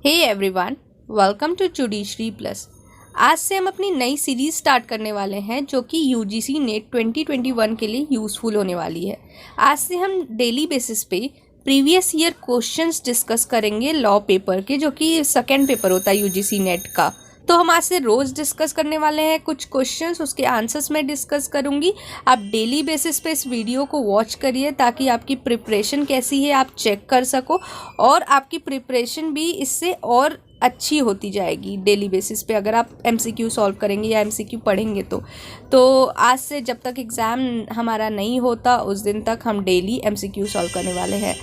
Hey everyone, welcome to judiciary plus. आज से हम अपनी नई सीरीज स्टार्ट करने वाले हैं जो कि यूजीसी नेट 2021 के लिए यूज़फुल होने वाली है। आज से हम डेली बेसिस पे प्रीवियस ईयर क्वेश्चंस डिस्कस करेंगे लॉ पेपर के, जो कि सेकेंड पेपर होता है यूजीसी नेट का। तो हम आज से रोज़ डिस्कस करने वाले हैं कुछ क्वेश्चंस, उसके आंसर्स मैं डिस्कस करूंगी। आप डेली बेसिस पे इस वीडियो को वॉच करिए ताकि आपकी प्रिपरेशन कैसी है आप चेक कर सको, और आपकी प्रिपरेशन भी इससे और अच्छी होती जाएगी डेली बेसिस पे अगर आप एमसीक्यू सॉल्व करेंगे या एमसीक्यू पढ़ेंगे तो आज से जब तक एग्ज़ाम हमारा नहीं होता उस दिन तक हम डेली एमसीक्यू सॉल्व करने वाले हैं।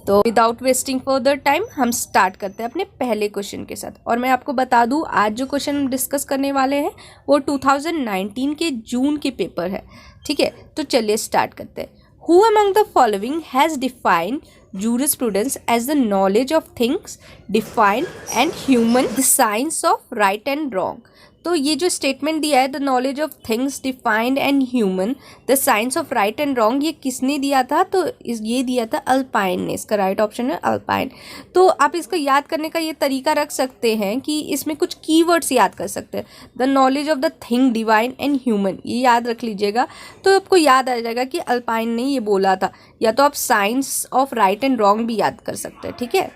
तो विदाउट वेस्टिंग फर्दर टाइम हम स्टार्ट करते हैं अपने पहले क्वेश्चन के साथ। और मैं आपको बता दूं, आज जो क्वेश्चन हम डिस्कस करने वाले हैं वो 2019 के जून के पेपर है। ठीक है, तो चलिए स्टार्ट करते हैं। Who among the following has defined jurisprudence as the knowledge of things defined and human, the science of right and wrong? तो ये जो स्टेटमेंट दिया है, the knowledge of things defined and human, the science of right and wrong, ये किसने दिया था? तो ये दिया था अल्पाइन ने। इसका राइट ऑप्शन है अल्पाइन। तो आप इसको याद करने का ये तरीका रख सकते हैं कि इसमें कुछ कीवर्ड्स याद कर सकते हैं। The knowledge of the thing divine and human, ये याद रख लीजिएगा तो आपको याद आ जाएगा कि अल्पाइन ने ये बोला था। या तो आप science of right and wrong भी याद कर सकते हैं। ठीक है,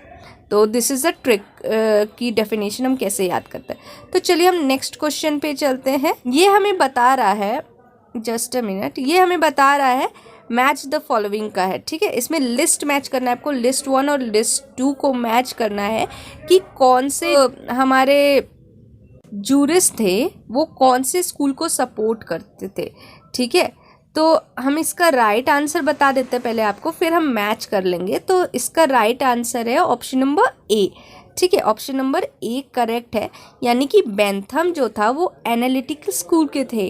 तो दिस इज़ अ ट्रिक की डेफिनेशन हम कैसे याद करते हैं। तो चलिए हम नेक्स्ट क्वेश्चन पे चलते हैं। ये हमें बता रहा है, जस्ट अ मिनट, ये हमें बता रहा है मैच द फॉलोइंग का है। ठीक है, इसमें लिस्ट मैच करना है आपको, लिस्ट 1 और लिस्ट 2 को मैच करना है कि कौन से हमारे जूरिस्ट थे वो कौन से स्कूल को सपोर्ट करते थे। ठीक है, तो हम इसका राइट आंसर बता देते हैं पहले आपको, फिर हम मैच कर लेंगे। तो इसका राइट आंसर है ऑप्शन नंबर ए। ठीक है, ऑप्शन नंबर ए करेक्ट है, यानी कि बेंथम जो था वो एनालिटिकल स्कूल के थे।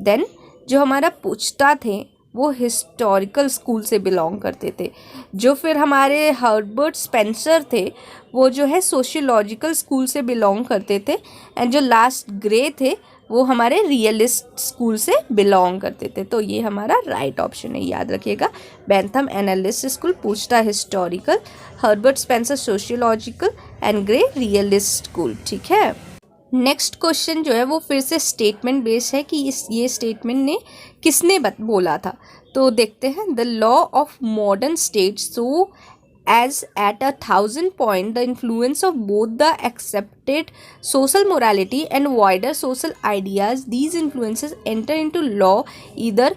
देन जो हमारा पुचता थे वो हिस्टोरिकल स्कूल से बिलोंग करते थे। जो फिर हमारे हर्बर्ट स्पेंसर थे वो जो है सोशियोलॉजिकल स्कूल से बिलोंग करते थे। एंड जो लास्ट ग्रे थे वो हमारे रियलिस्ट स्कूल से बिलोंग करते थे। तो ये हमारा राइट ऑप्शन है, याद रखिएगा। Bentham analyst school, Puchta historical, Herbert Spencer sociological and Gray realist school. ठीक है, नेक्स्ट क्वेश्चन जो है वो फिर से स्टेटमेंट बेस्ड है कि ये स्टेटमेंट ने किसने बोला था। तो देखते हैं। The law of modern state so as at 1,000 point the influence of both the accepted social morality and wider social ideas, these influences enter into law either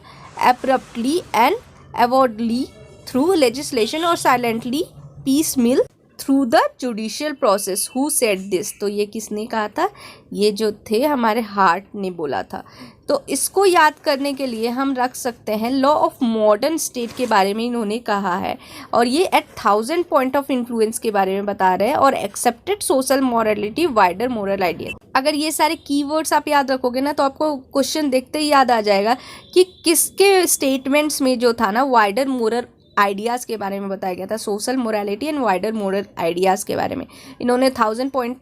abruptly and avowedly through legislation or silently piecemeal through the judicial process. Who said this? तो ये किसने कहा था? ये जो थे हमारे heart ने बोला था। तो इसको याद करने के लिए हम रख सकते हैं लॉ ऑफ मॉडर्न स्टेट के बारे में इन्होंने कहा है, और ये एट 1,000 पॉइंट ऑफ इन्फ्लुएंस के बारे में बता रहे हैं, और accepted social morality, wider moral idea. अगर ये सारे कीवर्ड्स आप याद रखोगे ना तो आपको क्वेश्चन देखते ही याद आ जाएगा कि किसके स्टेटमेंट्स में जो था ना वाइडर मोरल आइडियाज़ के बारे में बताया गया था। Social morality and wider moral ideas के बारे में इन्होंने 1,000 पॉइंट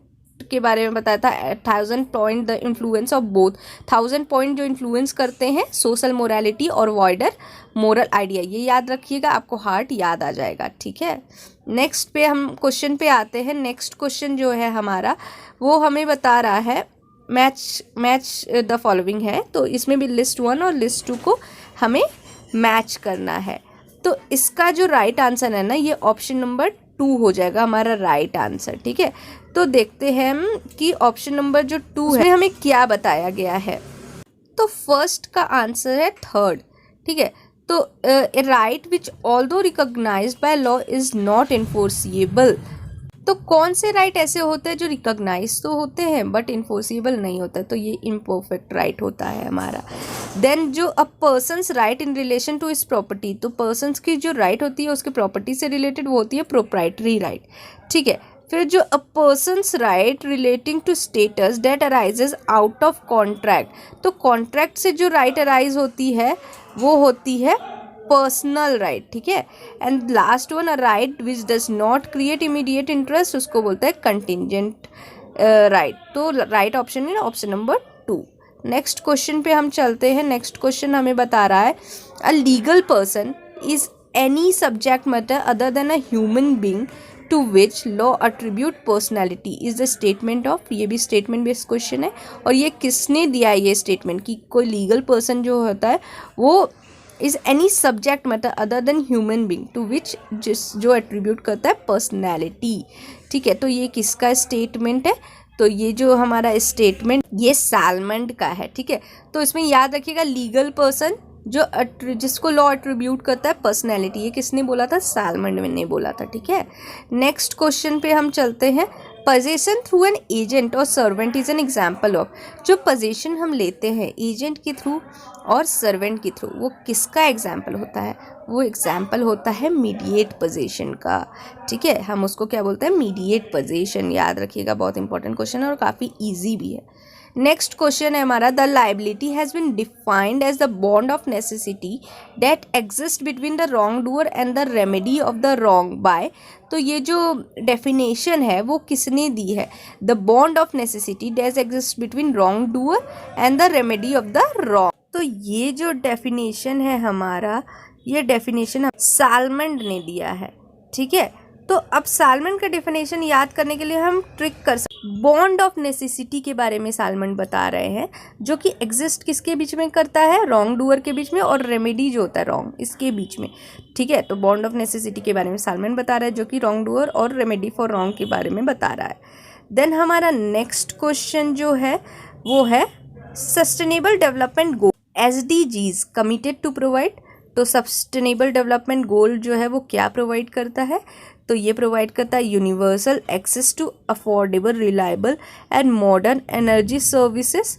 के बारे में बताया था। 1,000 point the influence of both, 1,000 point जो इन्फ्लुएंस करते हैं सोशल मोरालिटी और वाइडर मोरल आइडिया, ये याद रखिएगा, आपको हार्ट याद आ जाएगा। ठीक है, नेक्स्ट पे हम क्वेश्चन पे आते हैं। नेक्स्ट क्वेश्चन जो है हमारा वो हमें बता रहा है मैच द फॉलोइंग है। तो इसमें भी लिस्ट 1 और लिस्ट 2 को हमें मैच करना है। तो इसका जो राइट आंसर है ना, ये ऑप्शन नंबर 2 हो जाएगा हमारा राइट आंसर। ठीक है, तो देखते हैं हम कि ऑप्शन नंबर जो 2 है उसमें हमें क्या बताया गया है। तो फर्स्ट का आंसर है थर्ड। ठीक है, तो right which although recognised by law is not enforceable. तो कौन से राइट ऐसे होते हैं जो रिकॉग्नाइज तो होते हैं बट इन्फोर्सिबल नहीं होता, तो ये इम्परफेक्ट राइट होता है हमारा। देन जो a person's right in relation to his property, तो पर्सनस की जो राइट होती है उसके प्रॉपर्टी से रिलेटेड वो होती है प्रोप्राइटरी राइट। ठीक है, फिर जो a person's right relating to status that arises out of contract, तो कॉन्ट्रैक्ट से जो राइट अराइज होती है वो होती है पर्सनल राइट। ठीक है, and last one a right which does not create immediate interest, उसको बोलते हैं कंटिजेंट राइट। तो राइट ऑप्शन है ऑप्शन नंबर 2। नेक्स्ट क्वेश्चन पे हम चलते हैं। नेक्स्ट क्वेश्चन हमें बता रहा है a legal person is any subject matter other then a human being to which law attribute personality is the statement of, ये भी स्टेटमेंट बेस्ड क्वेश्चन है, और ये किसने दिया है ये स्टेटमेंट कि कोई लीगल पर्सन जो होता है वो is any subject matter other than human being to which जो एट्रीब्यूट करता है पर्सनैलिटी। ठीक है, तो ये किसका स्टेटमेंट है? तो ये जो हमारा स्टेटमेंट ये सैलमंड का है। ठीक है, तो इसमें याद रखिएगा लीगल पर्सन जो जिसको लॉ एट्रीब्यूट करता है पर्सनैलिटी, ये किसने बोला था? सैलमंड ने बोला था। ठीक है, नेक्स्ट क्वेश्चन पे हम चलते हैं। पोजेशन थ्रू एन एजेंट और servant is an example of, जो पोजेशन हम लेते हैं एजेंट के थ्रू और सर्वेंट के थ्रू, वो किसका एग्जाम्पल होता है? वो एग्जाम्पल होता है मीडिएट पोजेशन का। ठीक है, हम उसको क्या बोलते हैं? Mediate possession. याद रखिएगा, बहुत इंपॉर्टेंट क्वेश्चन है और काफ़ी ईजी भी है। नेक्स्ट क्वेश्चन है हमारा, the liability has been defined as the bond of necessity that exist between the wrongdoer and the remedy of the wrong by. तो ये जो डेफिनेशन है वो किसने दी है? The bond of necessity that exist between wrongdoer and the remedy of the wrong. तो ये जो डेफिनेशन है हमारा, ये डेफिनेशन सैलमंड ने दिया है। ठीक है, तो अब सैलमंड का डेफिनेशन याद करने के लिए हम ट्रिक कर सकते। बॉन्ड ऑफ नेसेसिटी के बारे में सैलमंड बता रहे हैं, जो कि एग्जिस्ट किसके बीच में करता है? रॉन्ग डूअर के बीच में, और रेमेडी जो होता है रॉन्ग, इसके बीच में। ठीक है, तो बॉन्ड ऑफ नेसेसिटी के बारे में सैलमंड बता रहा है, जो कि रॉन्ग डूअर और रेमेडी फॉर रॉन्ग के बारे में बता रहा है। देन हमारा नेक्स्ट क्वेश्चन जो है वो है sustainable development goal SDGs committed to provide. तो सस्टेनेबल डेवलपमेंट गोल जो है वो क्या प्रोवाइड करता है? तो ये प्रोवाइड करता है universal access to affordable, reliable and modern energy services.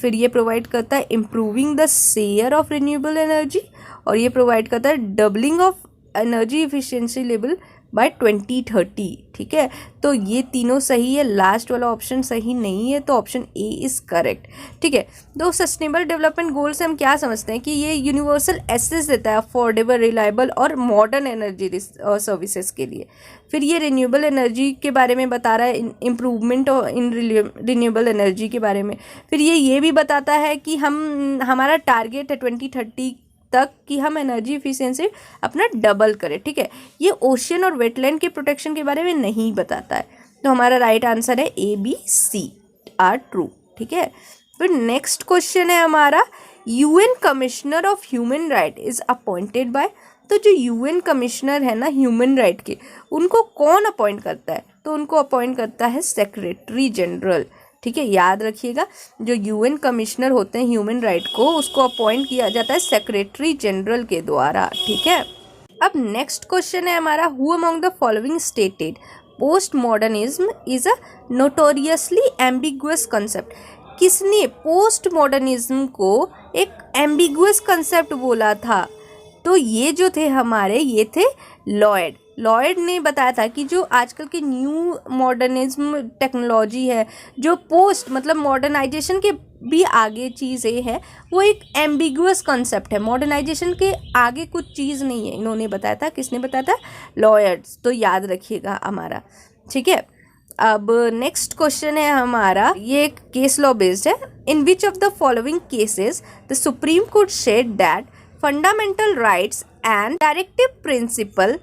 फिर ये प्रोवाइड करता है improving the share of renewable energy, और ये प्रोवाइड करता है doubling of energy efficiency level by 2030। ठीक है, तो ये तीनों सही है, लास्ट वाला ऑप्शन सही नहीं है, तो ऑप्शन ए इज़ करेक्ट। ठीक है, तो सस्टेनेबल डेवलपमेंट गोल से हम क्या समझते हैं कि ये यूनिवर्सल एक्सेस देता है अफोर्डेबल, रिलायबल और मॉडर्न एनर्जी सर्विसेज के लिए। फिर ये रिन्यूएबल एनर्जी के बारे में बता रहा है, इम्प्रूवमेंट इन रिन्यूएबल एनर्जी के बारे में। फिर ये भी बताता है कि हमारा टारगेट है 2030 तक कि हम एनर्जी इफिशिएंसी अपना डबल करें। ठीक है, ये ओशियन और वेटलैंड के प्रोटेक्शन के बारे में नहीं बताता है, तो हमारा राइट आंसर है ABC आर ट्रू। ठीक है, फिर नेक्स्ट क्वेश्चन है हमारा, UN commissioner of human right is appointed by. तो जो UN कमिश्नर है ना ह्यूमन राइट के, उनको कौन अपॉइंट करता है? तो उनको अपॉइंट करता है सेक्रेटरी जनरल। ठीक है, याद रखिएगा, जो UN कमिश्नर होते हैं ह्यूमन राइट को, उसको अपॉइंट किया जाता है सेक्रेटरी जनरल के द्वारा। ठीक है, अब नेक्स्ट क्वेश्चन है हमारा, who among the following stated post modernism is a notoriously ambiguous concept. किसने पोस्ट मॉडर्निज्म को एक एम्बिगुअस कंसेप्ट बोला था? तो ये जो थे हमारे, ये थे लॉयड ने बताया था कि जो आजकल की न्यू मॉडर्निज्म टेक्नोलॉजी है, जो पोस्ट मतलब मॉडर्नाइजेशन के भी आगे चीज़ें हैं, वो एक एम्बिगुअस कॉन्सेप्ट है, मॉडर्नाइजेशन के आगे कुछ चीज़ नहीं है, इन्होंने बताया था। किसने बताया था? लॉयड्स। तो याद रखिएगा हमारा। ठीक है, अब नेक्स्ट क्वेश्चन है हमारा, ये एक केस लॉ बेस्ड है। In which of the following cases the Supreme Court said that fundamental rights and directive principle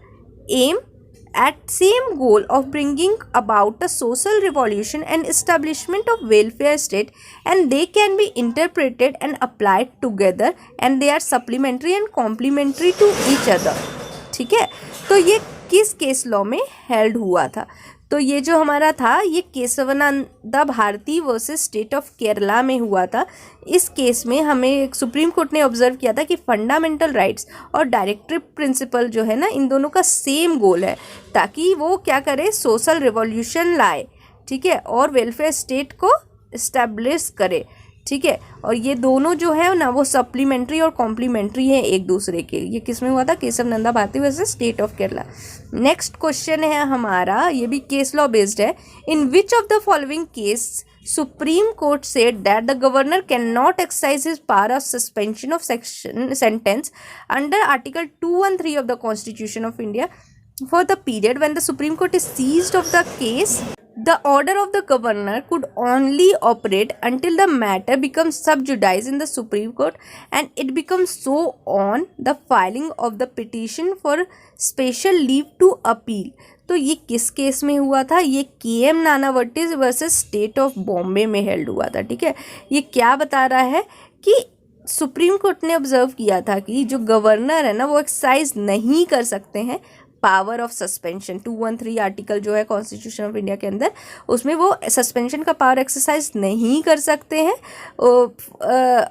aim at same goal of bringing about a social revolution and establishment of welfare state, and they can be interpreted and applied together, and they are supplementary and complementary to each other। ठीक है, तो ये किस case law में held हुआ था? तो ये जो हमारा था, ये Kesavananda Bharati versus state of Kerala में हुआ था। इस केस में हमें सुप्रीम कोर्ट ने ऑब्जर्व किया था कि फंडामेंटल राइट्स और डायरेक्टिव प्रिंसिपल जो है ना, इन दोनों का सेम गोल है, ताकि वो क्या करे? सोशल रिवॉल्यूशन लाए। ठीक है, और वेलफेयर स्टेट को इस्टेब्लिश करे। ठीक है, और ये दोनों जो है ना, वो सप्लीमेंट्री और कॉम्प्लीमेंट्री है एक दूसरे के। ये किस में हुआ था? Kesavananda Bharati versus state of Kerala. Next question है हमारा, ये भी केस लॉ बेस्ड है। In which of the following case Supreme Court said that the governor can not exercise his power of suspension of sentence under article 213 of the constitution of India for the period when the Supreme Court is seized of the case? The order of the governor could only operate until the matter becomes sub judice in the Supreme Court, and it becomes so on the filing of the petition for special leave to appeal। तो ये किस case में हुआ था? ये KM Nanavati versus state of Bombay में held हुआ था। ठीक है, ये क्या बता रहा है कि सुप्रीम कोर्ट ने ऑब्जर्व किया था कि जो गवर्नर है ना वो एक्सरसाइज नहीं कर सकते हैं पावर ऑफ सस्पेंशन। 213 आर्टिकल जो है कॉन्स्टिट्यूशन ऑफ इंडिया के अंदर, उसमें वो सस्पेंशन का पावर एक्सरसाइज नहीं कर सकते हैं।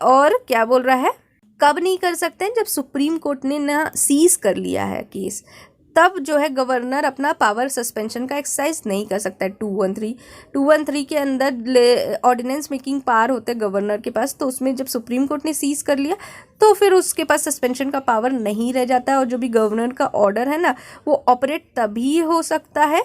और क्या बोल रहा है, कब नहीं कर सकते हैं? जब सुप्रीम कोर्ट ने ना सीज कर लिया है केस, तब जो है गवर्नर अपना पावर सस्पेंशन का एक्सरसाइज नहीं कर सकता है। 213 के अंदर ऑर्डिनेंस मेकिंग पावर होते हैं गवर्नर के पास, तो उसमें जब सुप्रीम कोर्ट ने सीज कर लिया तो फिर उसके पास सस्पेंशन का पावर नहीं रह जाता है। और जो भी गवर्नर का ऑर्डर है ना वो ऑपरेट तभी हो सकता है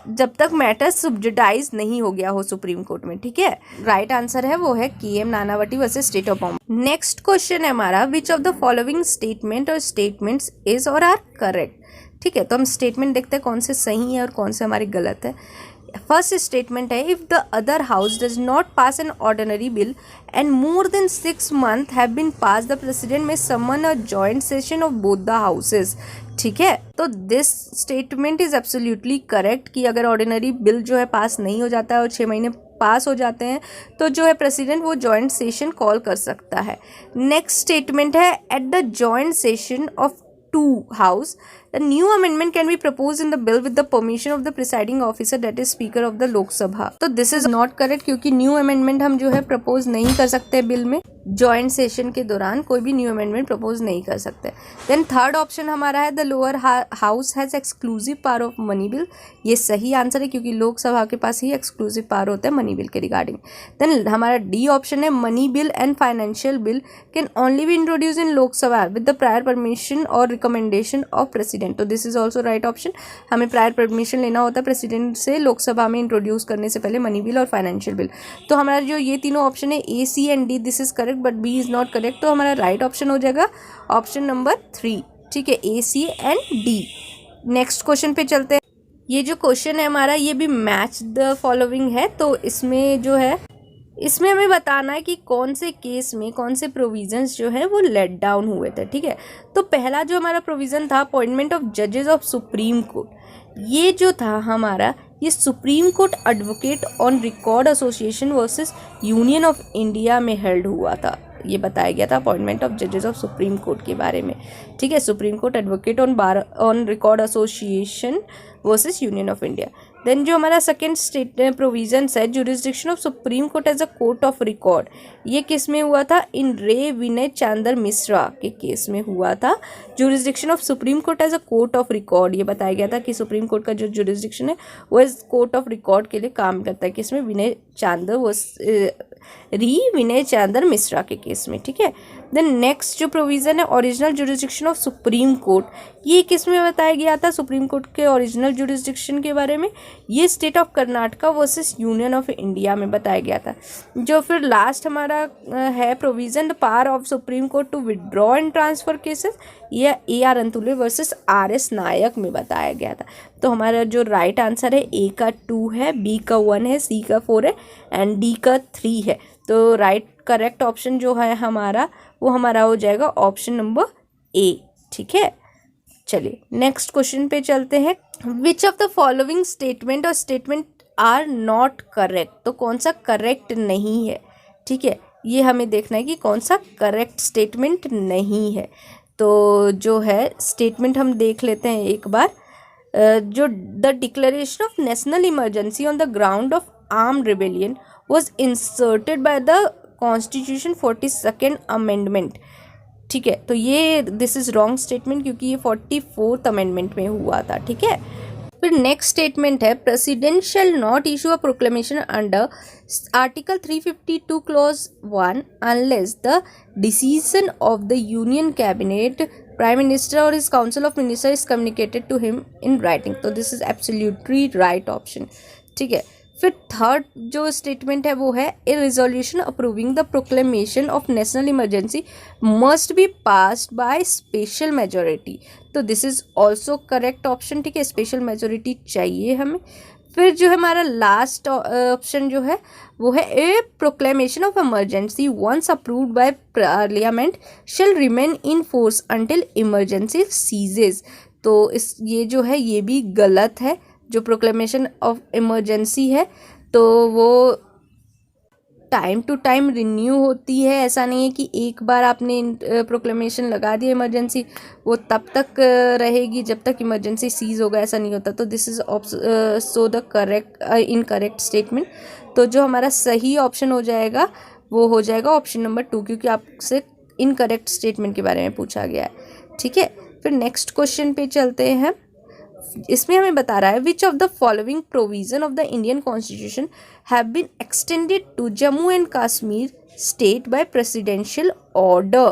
जब तक मैटर सब्जुडाइज नहीं हो गया हो सुप्रीम कोर्ट में। ठीक है, राइट आंसर है वो है KM Nanavati versus state of Bombay. Next question है हमारा, विच ऑफ द फॉलोइंग स्टेटमेंट और स्टेटमेंट्स इज और आर करेक्ट। ठीक है, तो हम स्टेटमेंट देखते हैं कौन से सही है और कौन से हमारे गलत है। फर्स्ट स्टेटमेंट है, if the other house does not pass an ordinary bill and more than 6 months have been pass, the president may summon a joint session of both the houses. ठीक है, तो this statement is absolutely correct कि अगर ordinary bill जो है पास नहीं हो जाता है और 6 महीने पास हो जाते हैं तो जो है प्रेसिडेंट वो जॉइंट सेशन कॉल कर सकता है। नेक्स्ट स्टेटमेंट है, at the joint session of 2 house, a new amendment can be proposed in the bill with the permission of the presiding officer, that is speaker of the Lok Sabha। तो this is not correct क्योंकि new amendment हम जो है propose नहीं कर सकते bill में। Joint session के दौरान कोई भी न्यू अमेंडमेंट प्रपोज नहीं कर सकते। देन थर्ड ऑप्शन हमारा है, the lower house has exclusive power of money bill. ये सही आंसर है क्योंकि लोकसभा के पास ही एक्सक्लूसिव पावर होता है मनी बिल के रिगार्डिंग। देन हमारा डी ऑप्शन है, money bill and financial bill can only be introduce in Lok Sabha with the prior permission और रिकमेंडेशन ऑफ प्रेसिडेंट। तो this is also right option, हमें प्रायर परमिशन लेना होता है प्रेसिडेंट से लोकसभा में इंट्रोड्यूस करने से पहले मनी बिल और फाइनेंशियल बिल। तो हमारा जो ये तीनों ऑप्शन है A, C and D, this is correct but B is not correct. तो हमारा राइट ऑप्शन हो जाएगा ऑप्शन नंबर 3। ठीक है, A, C and D। Next question पे चलते हैं। ये जो क्वेश्चन है हमारा ये भी मैच द फॉलोइंग है। तो इसमें जो है इसमें हमें बताना है कि कौन से केस में कौन से प्रोविजंस जो है वो लेट डाउन हुए थे। ठीक है, तो पहला जो हमारा प्रोविजन था, अपॉइंटमेंट ऑफ जजेस ऑफ सुप्रीम कोर्ट, ये जो था हमारा, ये supreme court advocate on record association versus union of India में हेल्ड हुआ था। ये बताया गया था अपॉइंटमेंट ऑफ जजेस ऑफ सुप्रीम कोर्ट के बारे में। ठीक है, supreme court advocate on record association versus union of India. Then जो हमारा सेकेंड स्टेट प्रोविजन है, jurisdiction of supreme court as a court of record, ये किस में हुआ था? इन रे विनय चांदर मिश्रा के केस में हुआ था। Jurisdiction of supreme court as a court of record, ये बताया गया था कि सुप्रीम कोर्ट का जो जुरिस्डिक्शन है वो एज कोर्ट ऑफ रिकॉर्ड के लिए काम करता है, किसमें? विनय चांदर मिश्रा के केस में। ठीक है, देन नेक्स्ट जो प्रोविजन है, original jurisdiction of supreme court, ये किस में बताया गया था? सुप्रीम कोर्ट के ओरिजिनल जुरिस्डिक्शन के बारे में, ये state of Karnataka versus union of India में बताया गया था। जो फिर लास्ट हमारा है provision, the power of supreme court to withdraw and transfer cases, ये AR Antulay versus RS Nayak में बताया गया था। तो हमारा जो राइट आंसर है, A का 2 है, B का 1 है, C का 4 है एंड D का 3 है। तो राइट करेक्ट ऑप्शन जो है हमारा वो हमारा हो जाएगा ऑप्शन नंबर A। ठीक है, चलिए नेक्स्ट क्वेश्चन पे चलते हैं। विच ऑफ द फॉलोइंग स्टेटमेंट और स्टेटमेंट आर नॉट करेक्ट, तो कौन सा करेक्ट नहीं है? ठीक है, ये हमें देखना है कि कौन सा करेक्ट स्टेटमेंट नहीं है। तो जो है स्टेटमेंट हम देख लेते हैं एक बार। जो the declaration of national emergency on the ground of armed rebellion was inserted by the constitution 42nd amendment. ठीक है, तो ये दिस इज रॉन्ग स्टेटमेंट क्योंकि ये 44th अमेंडमेंट में हुआ था। ठीक है, फिर नेक्स्ट स्टेटमेंट है, president shall not issue a proclamation under article 352 clause 1 unless the decision of the union cabinet, prime minister और his council of minister is communicated to him in writing. तो this is absolutely right option. ठीक है, फिर third जो statement है वो है, a resolution approving the proclamation of national emergency must be passed by special majority. तो this is also correct option. ठीक है, स्पेशल मेजोरिटी चाहिए हमें। फिर जो है हमारा लास्ट ऑप्शन जो है वो है, a proclamation of emergency once approved by parliament shall remain in force until emergency ceases. तो ये जो है ये भी गलत है। जो प्रोक्लेमेशन ऑफ इमरजेंसी है तो वो टाइम टू टाइम रिन्यू होती है। ऐसा नहीं है कि एक बार आपने प्रोक्लेमेशन लगा दिया इमरजेंसी वो तब तक रहेगी जब तक इमरजेंसी सीज होगा, ऐसा नहीं होता। तो this is so the correct incorrect statement. तो जो हमारा सही ऑप्शन हो जाएगा वो हो जाएगा ऑप्शन नंबर 2, क्योंकि आपसे इनकरेक्ट स्टेटमेंट के बारे में पूछा गया है। ठीक है, फिर नेक्स्ट क्वेश्चन पे चलते हैं। इसमें हमें बता रहा है which of the following provision of the Indian constitution have been extended to Jammu and Kashmir state by presidential order.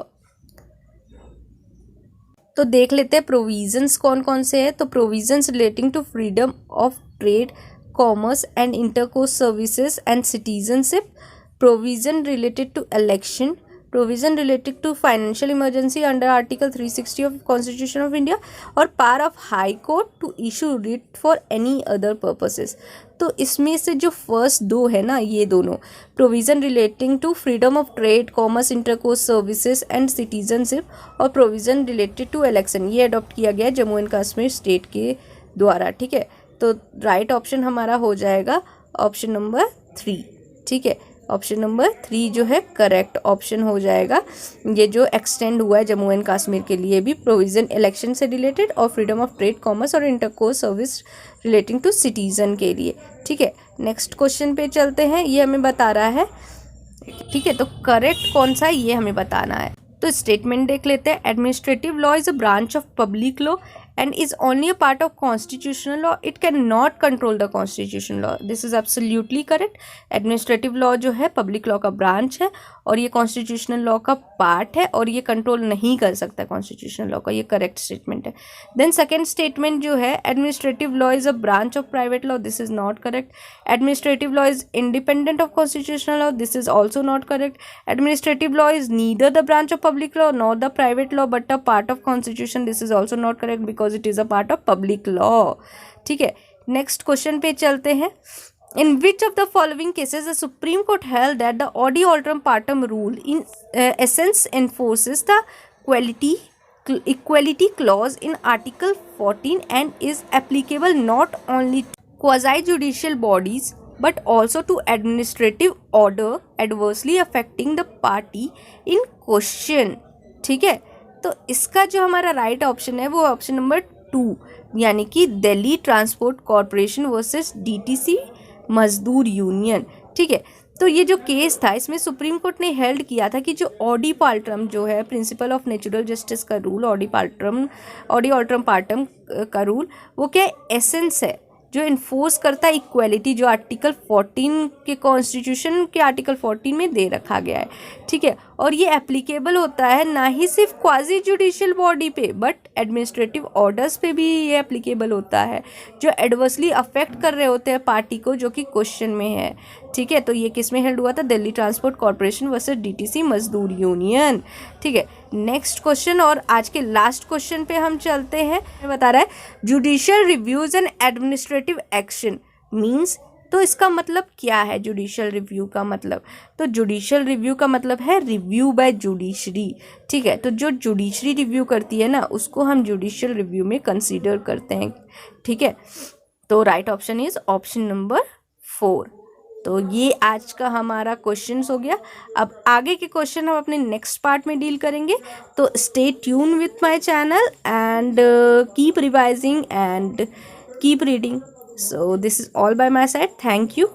तो देख लेते हैं प्रोविजंस कौन कौन से हैं। तो provisions relating to freedom of trade, commerce and intercourse services and citizenship, provision related to election, provision related to financial emergency under article 360 of constitution of India, और power of high court to issue writ for any other purposes. तो इसमें से जो first दो है ना, ये दोनों provision relating to freedom of trade, commerce, intercourse services and citizenship, और प्रोविजन रिलेटेड टू इलेक्शन, ये अडॉप्ट किया गया है जम्मू एंड कश्मीर स्टेट के द्वारा। ठीक है, तो राइट ऑप्शन हमारा हो जाएगा ऑप्शन नंबर 3। ठीक है, ऑप्शन नंबर 3 जो है करेक्ट ऑप्शन हो जाएगा। ये जो एक्सटेंड हुआ है जम्मू एंड कश्मीर के लिए भी प्रोविज़न इलेक्शन से रिलेटेड और फ्रीडम ऑफ ट्रेड, कॉमर्स और intercourse service relating to citizen के लिए। ठीक है, नेक्स्ट क्वेश्चन पे चलते हैं। ये हमें बता रहा है, ठीक है, तो करेक्ट कौन सा है ये हमें बताना है। तो स्टेटमेंट देख लेते हैं। Administrative law is a branch of public law and is only a part of constitutional law. It cannot control the constitutional law. This is absolutely correct. Administrative law जो है public law का branch है और ये constitutional law का part है और ये control नहीं कर सकता constitutional law का, ये correct statement है. Then second statement जो है administrative law is a branch of private law. This is not correct. Administrative law is independent of constitutional law. This is also not correct. Administrative law is neither the branch of public law nor the private law but a part of constitution. This is also not correct because it is a part of public law. ठीक है, next question पे चलते हैं। In which of the following cases the Supreme Court held that the Oddity Alterum Partum rule in essence enforces the equality clause in Article 14 and is applicable not only to quasi-judicial bodies but also to administrative order adversely affecting the party in question. ठीक है, तो इसका जो हमारा right option है वो option number 2, यानी कि Delhi transport corporation versus DTC मजदूर यूनियन। ठीक है, तो ये जो केस था इसमें सुप्रीम कोर्ट ने हेल्ड किया था कि जो ऑडी पार्टम जो है प्रिंसिपल ऑफ नेचुरल जस्टिस का रूल, ऑडी ऑल्ट्रम पार्टम का रूल, वो क्या एसेंस है जो इन्फोर्स करता है इक्वालिटी, जो आर्टिकल 14 के कॉन्स्टिट्यूशन के आर्टिकल 14 में दे रखा गया है। ठीक है, और ये एप्लीकेबल होता है ना ही सिर्फ क्वाजी जुडिशियल बॉडी पे बट एडमिनिस्ट्रेटिव ऑर्डर्स पे भी ये एप्लीकेबल होता है जो एडवर्सली अफेक्ट कर रहे होते हैं पार्टी को, जो कि क्वेश्चन में है। ठीक है, तो ये किस में हेल्ड हुआ था? Delhi transport corporation versus DTC मजदूर यूनियन। ठीक है, नेक्स्ट क्वेश्चन और आज के लास्ट क्वेश्चन पे हम चलते हैं। बता रहा है judicial reviews and administrative action means, तो इसका मतलब क्या है जुडिशियल रिव्यू का मतलब? तो जुडिशियल रिव्यू का मतलब है रिव्यू बाय जुडिशरी। ठीक है, तो जो जुडिशरी रिव्यू करती है ना उसको हम जुडिशियल रिव्यू में कंसीडर करते हैं। ठीक है, तो right option is option number 4। तो ये आज का हमारा क्वेश्चंस हो गया। अब आगे के क्वेश्चन हम अपने नेक्स्ट पार्ट में डील करेंगे। तो stay tune with my channel and keep revising and keep reading. So this is all by my side. Thank you.